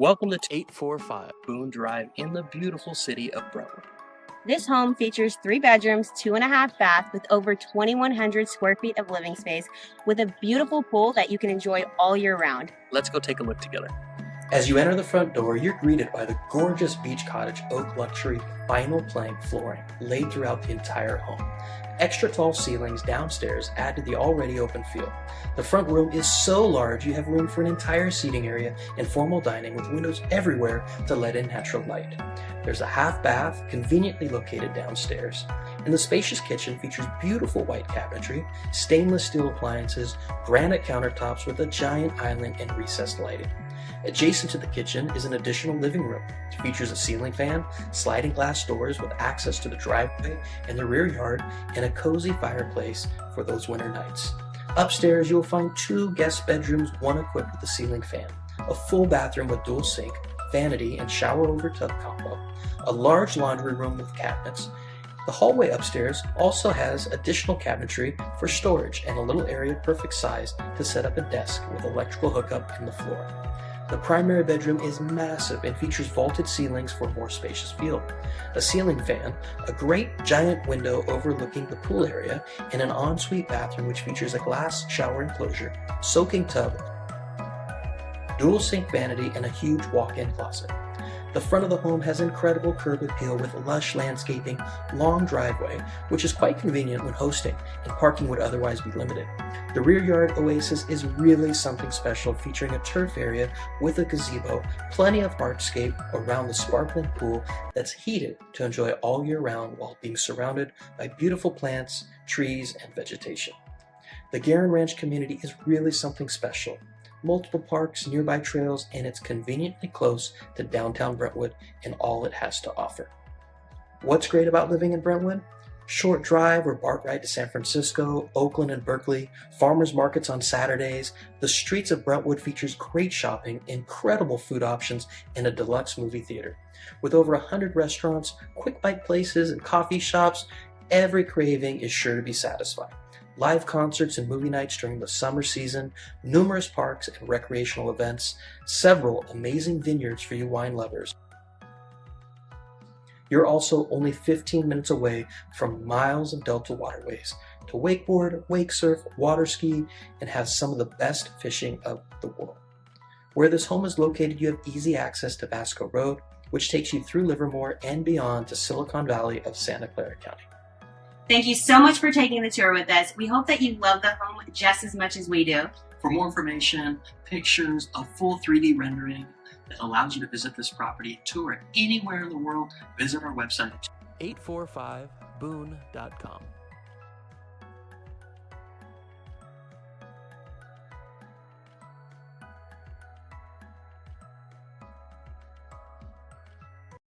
Welcome to 845 Boone Drive in the beautiful city of Brentwood. This home features 3 bedrooms, 2.5 baths with over 2,100 square feet of living space with a beautiful pool that you can enjoy all year round. Let's go take a look together. As you enter the front door, you're greeted by the gorgeous beach cottage oak luxury vinyl plank flooring laid throughout the entire home. Extra tall ceilings downstairs add to the already open feel. The front room is so large you have room for an entire seating area and formal dining with windows everywhere to let in natural light. There's a half bath conveniently located downstairs, and the spacious kitchen features beautiful white cabinetry, stainless steel appliances, granite countertops with a giant island and recessed lighting. Adjacent to the kitchen is an additional living room. It features a ceiling fan, sliding glass doors with access to the driveway and the rear yard, and a cozy fireplace for those winter nights. Upstairs, you will find 2 guest bedrooms, one equipped with a ceiling fan, a full bathroom with dual sink, vanity, and shower over tub combo, a large laundry room with cabinets. The hallway upstairs also has additional cabinetry for storage and a little area perfect size to set up a desk with electrical hookup in the floor. The primary bedroom is massive and features vaulted ceilings for a more spacious feel, a ceiling fan, a great giant window overlooking the pool area, and an ensuite bathroom which features a glass shower enclosure, soaking tub, dual sink vanity, and a huge walk-in closet. The front of the home has incredible curb appeal with lush landscaping, long driveway, which is quite convenient when hosting, and parking would otherwise be limited. The rear yard oasis is really something special, featuring a turf area with a gazebo, plenty of hardscape around the sparkling pool that's heated to enjoy all year round while being surrounded by beautiful plants, trees, and vegetation. The Garin Ranch community is really something special. Multiple parks, nearby trails, and it's conveniently close to downtown Brentwood and all it has to offer. What's great about living in Brentwood? Short drive or BART ride to San Francisco, Oakland, and Berkeley, farmers markets on Saturdays. The streets of Brentwood features great shopping, incredible food options, and a deluxe movie theater. With over 100 restaurants, quick bite places, and coffee shops, every craving is sure to be satisfied. Live concerts and movie nights during the summer season, numerous parks and recreational events, several amazing vineyards for you wine lovers. You're also only 15 minutes away from miles of Delta waterways to wakeboard, wake surf, water ski, and have some of the best fishing of the world. Where this home is located, you have easy access to Vasco Road, which takes you through Livermore and beyond to Silicon Valley of Santa Clara County. Thank you so much for taking the tour with us. We hope that you love the home just as much as we do. For more information, pictures, a full 3D rendering that allows you to visit this property, tour it anywhere in the world, visit our website, 845boone.com.